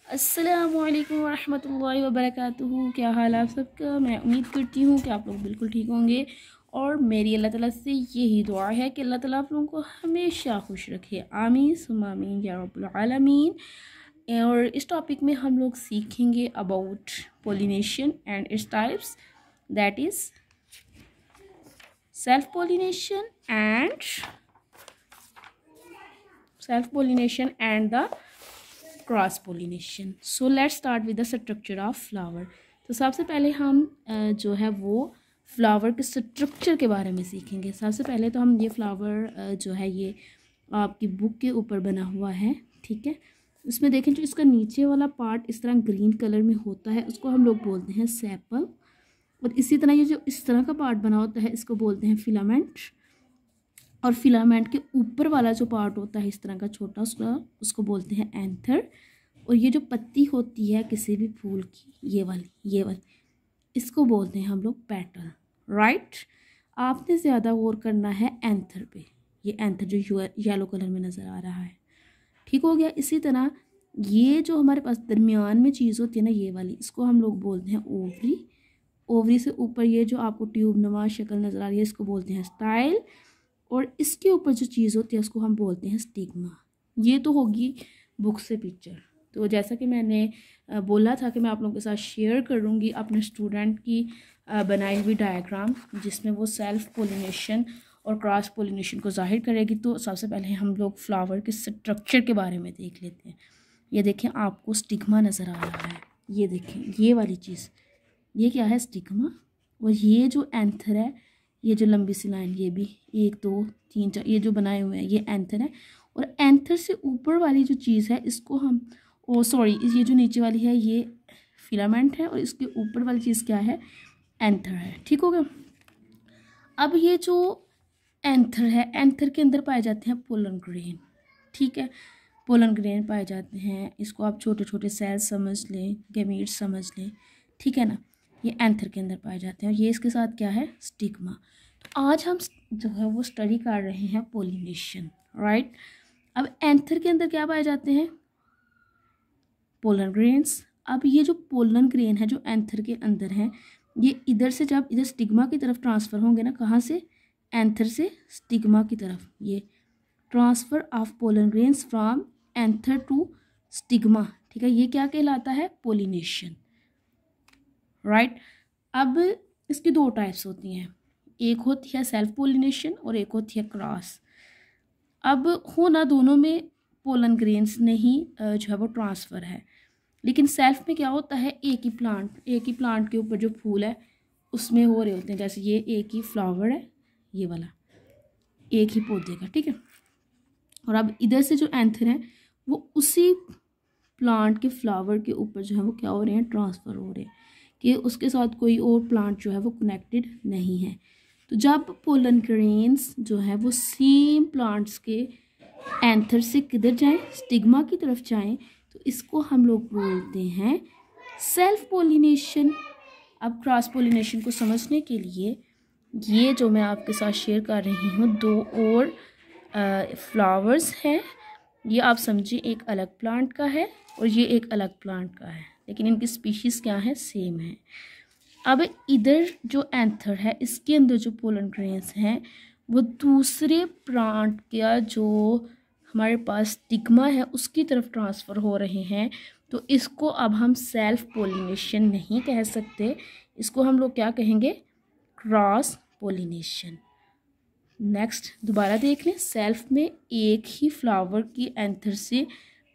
अस्सलामुअलैकुम वरहमतुल्लाहि वबरकातुहू। क्या हाल आप सबका। मैं उम्मीद करती हूँ कि आप लोग बिल्कुल ठीक होंगे और मेरी अल्लाह ताला से यही दुआ है कि अल्लाह ताला आप लोगों को हमेशा खुश रखे। आमीन सुम्मा आमीन या रब्बुल आलमीन। और इस टॉपिक में हम लोग सीखेंगे about pollination and its types, that is self pollination and the cross pollination. So let's start with the structure of flower. तो सबसे पहले हम जो है वो फ्लावर के स्ट्रक्चर के बारे में सीखेंगे। सबसे पहले तो हम ये फ्लावर जो है ये आपकी बुक के ऊपर बना हुआ है, ठीक है। उसमें देखें जो इसका नीचे वाला पार्ट इस तरह ग्रीन कलर में होता है उसको हम लोग बोलते हैं सेपल, और इसी तरह ये जो इस तरह का पार्ट बना होता है इसको बोलते हैं फिलामेंट। और फिलामेंट के ऊपर वाला जो पार्ट होता है इस तरह का छोटा उसको बोलते हैं एंथर। और ये जो पत्ती होती है किसी भी फूल की ये वाली इसको बोलते हैं हम लोग पेटल, राइट। आपने ज़्यादा गौर करना है एंथर पे, ये एंथर जो येलो कलर में नज़र आ रहा है, ठीक हो गया। इसी तरह ये जो हमारे पास दरमियान में चीज़ होती है ना ये वाली, इसको हम लोग बोलते हैं ओवरी। ओवरी से ऊपर ये जो आपको ट्यूब नुमा शक्ल नज़र आ रही है इसको बोलते हैं स्टाइल। और इसके ऊपर जो चीज़ होती है उसको हम बोलते हैं स्टिग्मा। ये तो होगी बुक से पिक्चर। तो जैसा कि मैंने बोला था कि मैं आप लोगों के साथ शेयर करूँगी अपने स्टूडेंट की बनाई हुई डायग्राम जिसमें वो सेल्फ पोलिनेशन और क्रॉस पोलिनेशन को जाहिर करेगी। तो सबसे पहले हम लोग फ्लावर के स्ट्रक्चर के बारे में देख लेते हैं। ये देखें आपको स्टिग्मा नज़र आ रहा है, ये देखें ये वाली चीज़, ये क्या है स्टिग्मा। और ये जो एंथर है, ये जो लंबी सी लाइन, ये भी 1 2 3 4 ये जो बनाए हुए हैं ये एंथर है। और एंथर से ऊपर वाली जो चीज़ है इसको हम ये जो नीचे वाली है ये फिलामेंट है और इसके ऊपर वाली चीज़ क्या है, एंथर है, ठीक हो गया। अब ये जो एंथर है, एंथर के अंदर पाए जाते हैं पोलन ग्रेन, ठीक है। पोलन ग्रेन पाए जाते हैं, इसको आप छोटे छोटे सेल्स समझ लें, गैमीट्स समझ लें, ठीक है ना। ये एंथर के अंदर पाए जाते हैं और ये इसके साथ क्या है, स्टिग्मा। तो आज हम जो है वो स्टडी कर रहे हैं पोलिनेशन, राइट। अब एंथर के अंदर क्या पाए जाते हैं, पोलन ग्रेन्स। अब ये जो पोलन ग्रेन है जो एंथर के अंदर है, ये इधर से जब इधर स्टिग्मा की तरफ ट्रांसफ़र होंगे ना, कहाँ से, एंथर से स्टिग्मा की तरफ, ये transfer of pollen grains from anther to stigma, ठीक है। ये क्या कहलाता है, पोलिनेशन, राइट। अब इसकी 2 टाइप्स होती हैं, एक होती है सेल्फ पोलिनेशन और एक होती है क्रॉस। अब होना दोनों में पोलन ग्रेन्स नहीं जो है वो ट्रांसफ़र है, लेकिन सेल्फ में क्या होता है, एक ही प्लांट के ऊपर जो फूल है उसमें हो रहे होते हैं। जैसे ये एक ही फ्लावर है, ये वाला एक ही पौधे का, ठीक है। और अब इधर से जो एंथर है वो उसी प्लांट के फ्लावर के ऊपर जो है वो क्या हो रहे हैं, ट्रांसफ़र हो रहे हैं, कि उसके साथ कोई और प्लांट जो है वो कनेक्टेड नहीं है। तो जब पोलन ग्रेन्स जो है वो सेम प्लांट्स के एंथर से किधर जाएं, स्टिग्मा की तरफ जाएं, तो इसको हम लोग बोलते हैं सेल्फ पोलिनेशन। अब क्रॉस पोलिनेशन को समझने के लिए ये जो मैं आपके साथ शेयर कर रही हूँ 2 और फ्लावर्स हैं, ये आप समझिए एक अलग प्लांट का है और ये एक अलग प्लांट का है, लेकिन इनकी स्पीशीज़ क्या है, सेम है। अब इधर जो एंथर है इसके अंदर जो पोलन ग्रेन्स हैं वो दूसरे प्लांट का जो हमारे पास स्टिग्मा है उसकी तरफ ट्रांसफ़र हो रहे हैं। तो इसको अब हम सेल्फ पोलिनेशन नहीं कह सकते, इसको हम लोग क्या कहेंगे, क्रॉस पोलिनेशन। नेक्स्ट दोबारा देख लें, सेल्फ में एक ही फ्लावर की एंथर से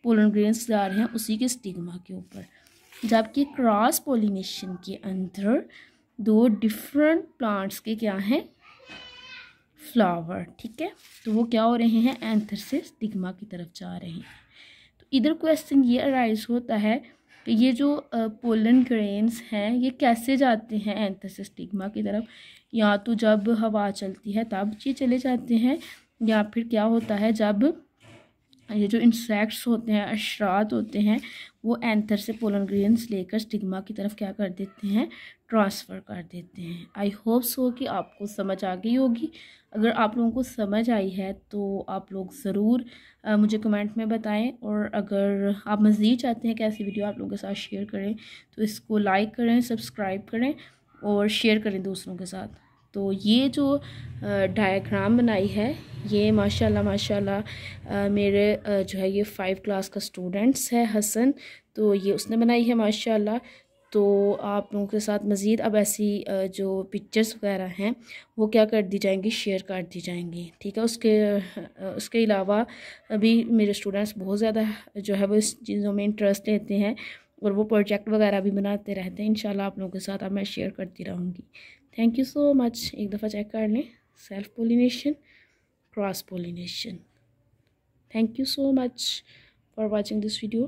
पोलन ग्रेन्स जा रहे हैं उसी के स्टिग्मा के ऊपर, जबकि क्रॉस पोलिनेशन के अंदर 2 डिफरेंट प्लांट्स के क्या हैं, फ्लावर, ठीक है। तो वो क्या हो रहे हैं, एंथर से स्टिग्मा की तरफ जा रहे हैं। तो इधर क्वेश्चन ये अराइज होता है कि ये जो पोलन ग्रेन्स हैं ये कैसे जाते हैं एंथर से स्टिग्मा की तरफ, या तो जब हवा चलती है तब ये चले जाते हैं, या फिर क्या होता है जब ये जो इंसेक्ट्स होते हैं, अशरात होते हैं, वो एंथर से पोलन ग्रेन्स लेकर स्टिग्मा की तरफ क्या कर देते हैं, ट्रांसफ़र कर देते हैं। आई होप सो कि आपको समझ आ गई होगी। अगर आप लोगों को समझ आई है तो आप लोग ज़रूर मुझे कमेंट में बताएं, और अगर आप मज़ीद चाहते हैं कि ऐसी वीडियो आप लोगों के साथ शेयर करें तो इसको लाइक करें, सब्सक्राइब करें और शेयर करें दूसरों के साथ। तो ये जो डायग्राम बनाई है ये माशाल्लाह मेरे जो है ये 5 क्लास का स्टूडेंट्स है हसन, तो ये उसने बनाई है माशाल्लाह। तो आप लोगों के साथ मज़ीद अब ऐसी जो पिक्चर्स वगैरह हैं वो क्या कर दी जाएंगी, शेयर कर दी जाएंगी, ठीक है। उसके अलावा अभी मेरे स्टूडेंट्स बहुत ज़्यादा जो है वो इस चीज़ों में इंटरेस्ट लेते हैं और वो प्रोजेक्ट वगैरह भी बनाते रहते हैं। इंशाल्लाह आप लोगों के साथ अब मैं शेयर करती रहूँगी। Thank you so much. एक दफ़ा चेक कर लें, self pollination, cross pollination. Thank you so much for watching this video.